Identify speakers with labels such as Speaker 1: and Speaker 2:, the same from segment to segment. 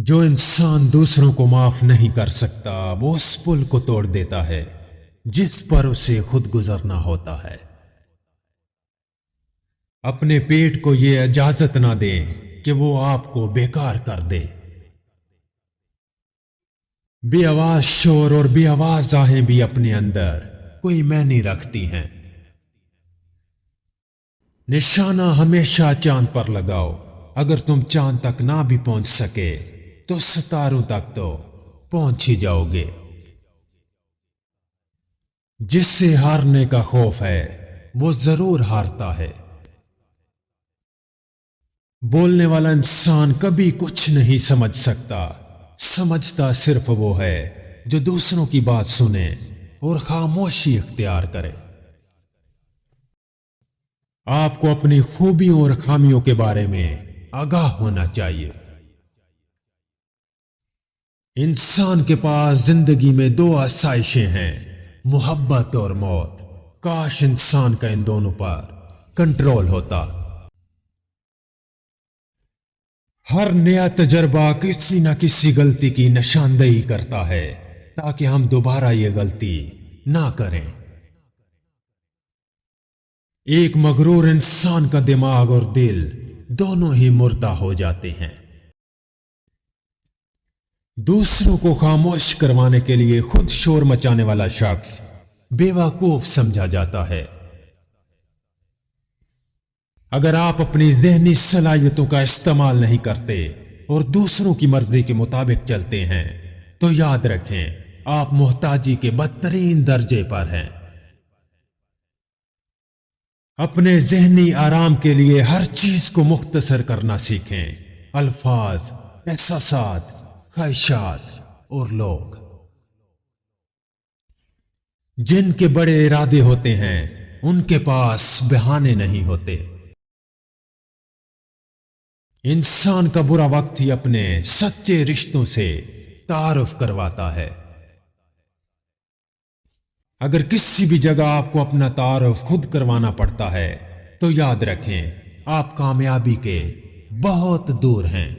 Speaker 1: جو انسان دوسروں کو معاف نہیں کر سکتا وہ اس پل کو توڑ دیتا ہے جس پر اسے خود گزرنا ہوتا ہے۔ اپنے پیٹ کو یہ اجازت نہ دیں کہ وہ آپ کو بیکار کر دے۔ بے آواز شور اور بے آواز آہیں بھی اپنے اندر کوئی معنی رکھتی ہیں۔ نشانہ ہمیشہ چاند پر لگاؤ، اگر تم چاند تک نہ بھی پہنچ سکے تو ستاروں تک تو پہنچ ہی جاؤ گے۔ جس سے ہارنے کا خوف ہے وہ ضرور ہارتا ہے۔ بولنے والا انسان کبھی کچھ نہیں سمجھ سکتا، سمجھتا صرف وہ ہے جو دوسروں کی بات سنے اور خاموشی اختیار کرے۔ آپ کو اپنی خوبیوں اور خامیوں کے بارے میں آگاہ ہونا چاہیے۔ انسان کے پاس زندگی میں دو آسائشیں ہیں، محبت اور موت۔ کاش انسان کا ان دونوں پر کنٹرول ہوتا۔ ہر نیا تجربہ کسی نہ کسی غلطی کی نشاندہی کرتا ہے تاکہ ہم دوبارہ یہ غلطی نہ کریں۔ ایک مغرور انسان کا دماغ اور دل دونوں ہی مردہ ہو جاتے ہیں۔ دوسروں کو خاموش کروانے کے لیے خود شور مچانے والا شخص بیوقوف سمجھا جاتا ہے۔ اگر آپ اپنی ذہنی صلاحیتوں کا استعمال نہیں کرتے اور دوسروں کی مرضی کے مطابق چلتے ہیں تو یاد رکھیں آپ محتاجی کے بدترین درجے پر ہیں۔ اپنے ذہنی آرام کے لیے ہر چیز کو مختصر کرنا سیکھیں، الفاظ، احساسات، خواہشات اور لوگ۔ جن کے بڑے ارادے ہوتے ہیں ان کے پاس بہانے نہیں ہوتے۔ انسان کا برا وقت ہی اپنے سچے رشتوں سے تعارف کرواتا ہے۔ اگر کسی بھی جگہ آپ کو اپنا تعارف خود کروانا پڑتا ہے تو یاد رکھیں آپ کامیابی کے بہت دور ہیں۔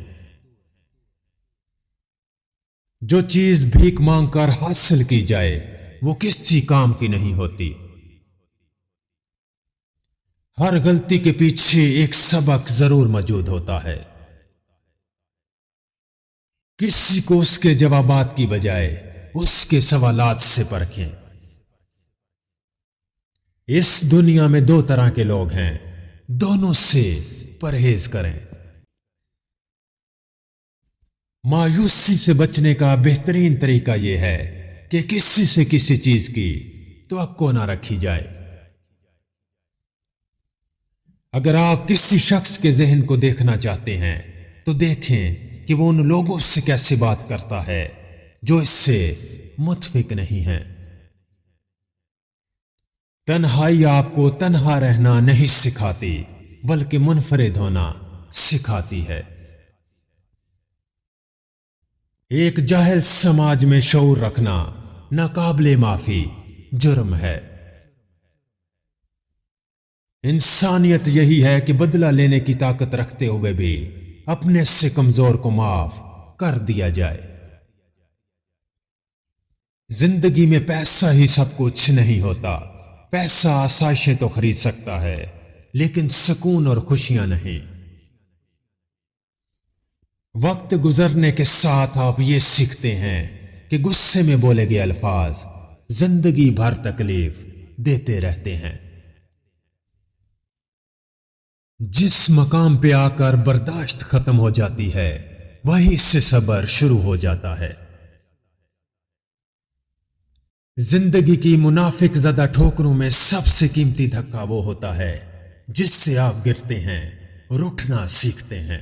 Speaker 1: جو چیز بھیک مانگ کر حاصل کی جائے وہ کسی کام کی نہیں ہوتی۔ ہر غلطی کے پیچھے ایک سبق ضرور موجود ہوتا ہے۔ کسی کو اس کے جوابات کی بجائے اس کے سوالات سے پرکھیں۔ اس دنیا میں دو طرح کے لوگ ہیں، دونوں سے پرہیز کریں۔ مایوسی سے بچنے کا بہترین طریقہ یہ ہے کہ کسی سے کسی چیز کی توقع نہ رکھی جائے۔ اگر آپ کسی شخص کے ذہن کو دیکھنا چاہتے ہیں تو دیکھیں کہ وہ ان لوگوں سے کیسے بات کرتا ہے جو اس سے متفق نہیں ہیں۔ تنہائی آپ کو تنہا رہنا نہیں سکھاتی بلکہ منفرد ہونا سکھاتی ہے۔ ایک جاہل سماج میں شعور رکھنا ناقابل معافی جرم ہے۔ انسانیت یہی ہے کہ بدلہ لینے کی طاقت رکھتے ہوئے بھی اپنے سے کمزور کو معاف کر دیا جائے۔ زندگی میں پیسہ ہی سب کچھ نہیں ہوتا۔ پیسہ آسائشیں تو خرید سکتا ہے لیکن سکون اور خوشیاں نہیں۔ وقت گزرنے کے ساتھ آپ یہ سیکھتے ہیں کہ غصے میں بولے گئے الفاظ زندگی بھر تکلیف دیتے رہتے ہیں۔ جس مقام پہ آ کر برداشت ختم ہو جاتی ہے وہیں سے صبر شروع ہو جاتا ہے۔ زندگی کی منافق زدہ ٹھوکروں میں سب سے قیمتی دھکا وہ ہوتا ہے جس سے آپ گرتے ہیں اور اٹھنا سیکھتے ہیں۔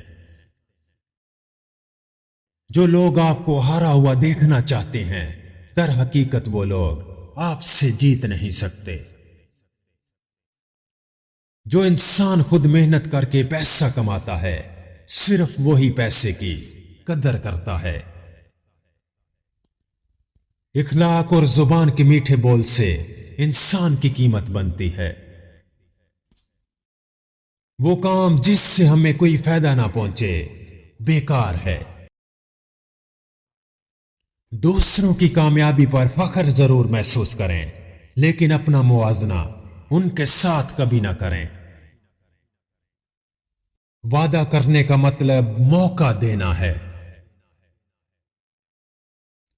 Speaker 1: جو لوگ آپ کو ہارا ہوا دیکھنا چاہتے ہیں در حقیقت وہ لوگ آپ سے جیت نہیں سکتے۔ جو انسان خود محنت کر کے پیسہ کماتا ہے صرف وہی پیسے کی قدر کرتا ہے۔ اخلاق اور زبان کے میٹھے بول سے انسان کی قیمت بنتی ہے۔ وہ کام جس سے ہمیں کوئی فائدہ نہ پہنچے بیکار ہے۔ دوسروں کی کامیابی پر فخر ضرور محسوس کریں، لیکن اپنا موازنہ ان کے ساتھ کبھی نہ کریں۔ وعدہ کرنے کا مطلب موقع دینا ہے۔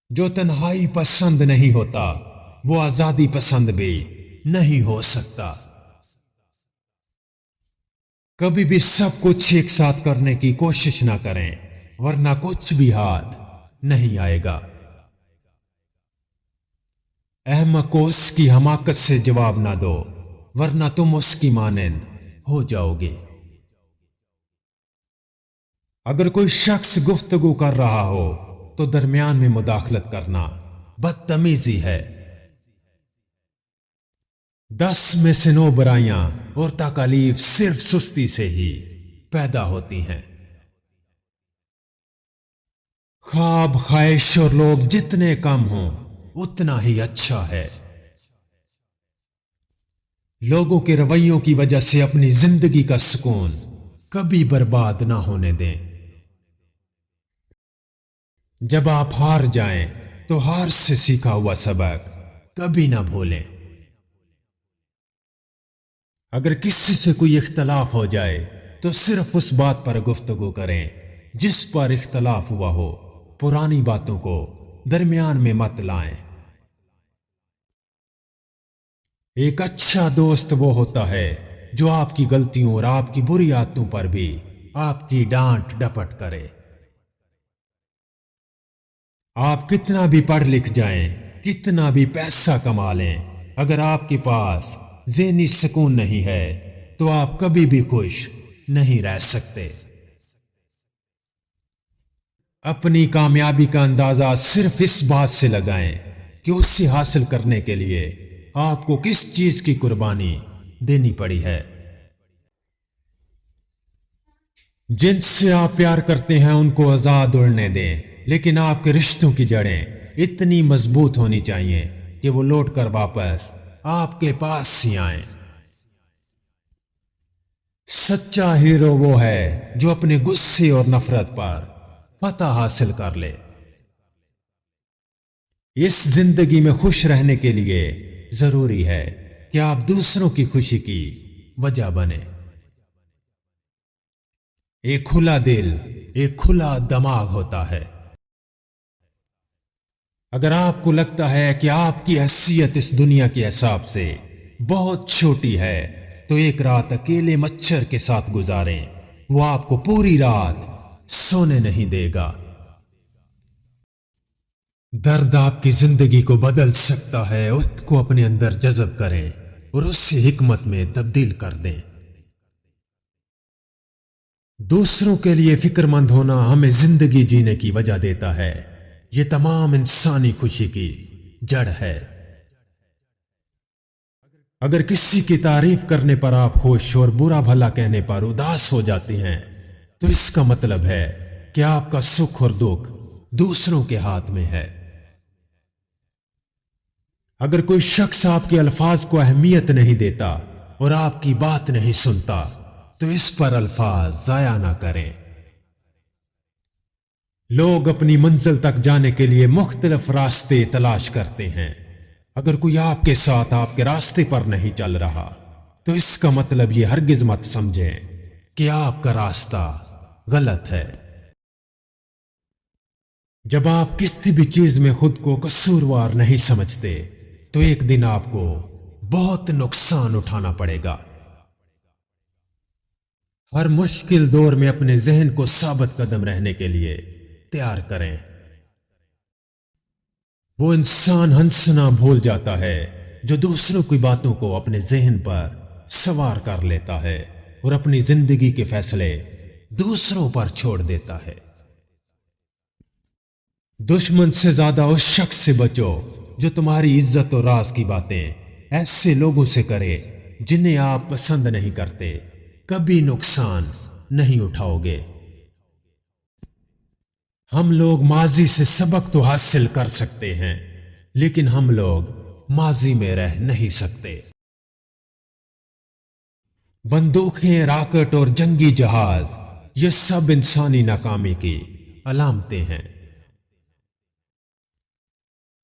Speaker 1: جو تنہائی پسند نہیں ہوتا وہ آزادی پسند بھی نہیں ہو سکتا۔ کبھی بھی سب کچھ ایک ساتھ کرنے کی کوشش نہ کریں، ورنہ کچھ بھی ہاتھ نہیں آئے گا۔ احمق کو اس کی حماقت سے جواب نہ دو، ورنہ تم اس کی مانند ہو جاؤ گے۔ اگر کوئی شخص گفتگو کر رہا ہو تو درمیان میں مداخلت کرنا بدتمیزی ہے۔ 10 میں سے 9 برائیاں اور تکالیف صرف سستی سے ہی پیدا ہوتی ہیں۔ خواب، خواہش اور لوگ جتنے کم ہوں اتنا ہی اچھا ہے۔ لوگوں کے رویوں کی وجہ سے اپنی زندگی کا سکون کبھی برباد نہ ہونے دیں۔ جب آپ ہار جائیں تو ہار سے سیکھا ہوا سبق کبھی نہ بھولیں۔ اگر کسی سے کوئی اختلاف ہو جائے تو صرف اس بات پر گفتگو کریں جس پر اختلاف ہوا ہو، پرانی باتوں کو درمیان میں مت لائیں۔ ایک اچھا دوست وہ ہوتا ہے جو آپ کی غلطیوں اور آپ کی بری عادتوں پر بھی آپ کی ڈانٹ ڈپٹ کرے۔ آپ کتنا بھی پڑھ لکھ جائیں، کتنا بھی پیسہ کما لیں، اگر آپ کے پاس ذہنی سکون نہیں ہے تو آپ کبھی بھی خوش نہیں رہ سکتے۔ اپنی کامیابی کا اندازہ صرف اس بات سے لگائیں کہ اسے حاصل کرنے کے لیے آپ کو کس چیز کی قربانی دینی پڑی ہے۔ جن سے آپ پیار کرتے ہیں ان کو آزاد اڑنے دیں، لیکن آپ کے رشتوں کی جڑیں اتنی مضبوط ہونی چاہیے کہ وہ لوٹ کر واپس آپ کے پاس ہی آئیں۔ سچا ہیرو وہ ہے جو اپنے غصے اور نفرت پر فتح حاصل کر لے۔ اس زندگی میں خوش رہنے کے لیے ضروری ہے کہ آپ دوسروں کی خوشی کی وجہ بنیں۔ ایک کھلا دل، ایک کھلا دماغ ہوتا ہے۔ اگر آپ کو لگتا ہے کہ آپ کی حیثیت اس دنیا کے حساب سے بہت چھوٹی ہے تو ایک رات اکیلے مچھر کے ساتھ گزاریں، وہ آپ کو پوری رات سونے نہیں دے گا۔ درد آپ کی زندگی کو بدل سکتا ہے، اس کو اپنے اندر جذب کریں اور اس سے حکمت میں تبدیل کر دیں۔ دوسروں کے لیے فکر مند ہونا ہمیں زندگی جینے کی وجہ دیتا ہے۔ یہ تمام انسانی خوشی کی جڑ ہے۔ اگر کسی کی تعریف کرنے پر آپ خوش اور برا بھلا کہنے پر اداس ہو جاتے ہیں تو اس کا مطلب ہے کہ آپ کا سکھ اور دکھ دوسروں کے ہاتھ میں ہے۔ اگر کوئی شخص آپ کے الفاظ کو اہمیت نہیں دیتا اور آپ کی بات نہیں سنتا تو اس پر الفاظ ضائع نہ کریں۔ لوگ اپنی منزل تک جانے کے لیے مختلف راستے تلاش کرتے ہیں۔ اگر کوئی آپ کے ساتھ آپ کے راستے پر نہیں چل رہا تو اس کا مطلب یہ ہرگز مت سمجھیں کہ آپ کا راستہ غلط ہے۔ جب آپ کسی بھی چیز میں خود کو قصوروار نہیں سمجھتے تو ایک دن آپ کو بہت نقصان اٹھانا پڑے گا۔ ہر مشکل دور میں اپنے ذہن کو ثابت قدم رہنے کے لیے تیار کریں۔ وہ انسان ہنسنا بھول جاتا ہے جو دوسروں کی باتوں کو اپنے ذہن پر سوار کر لیتا ہے اور اپنی زندگی کے فیصلے دوسروں پر چھوڑ دیتا ہے۔ دشمن سے زیادہ اس شخص سے بچو جو تمہاری عزت اور راز کی باتیں ایسے لوگوں سے کرے جنہیں آپ پسند نہیں کرتے۔ کبھی نقصان نہیں اٹھاؤ گے۔ ہم لوگ ماضی سے سبق تو حاصل کر سکتے ہیں، لیکن ہم لوگ ماضی میں رہ نہیں سکتے۔ بندوقیں، راکٹ اور جنگی جہاز یہ سب انسانی ناکامی کی علامتیں ہیں۔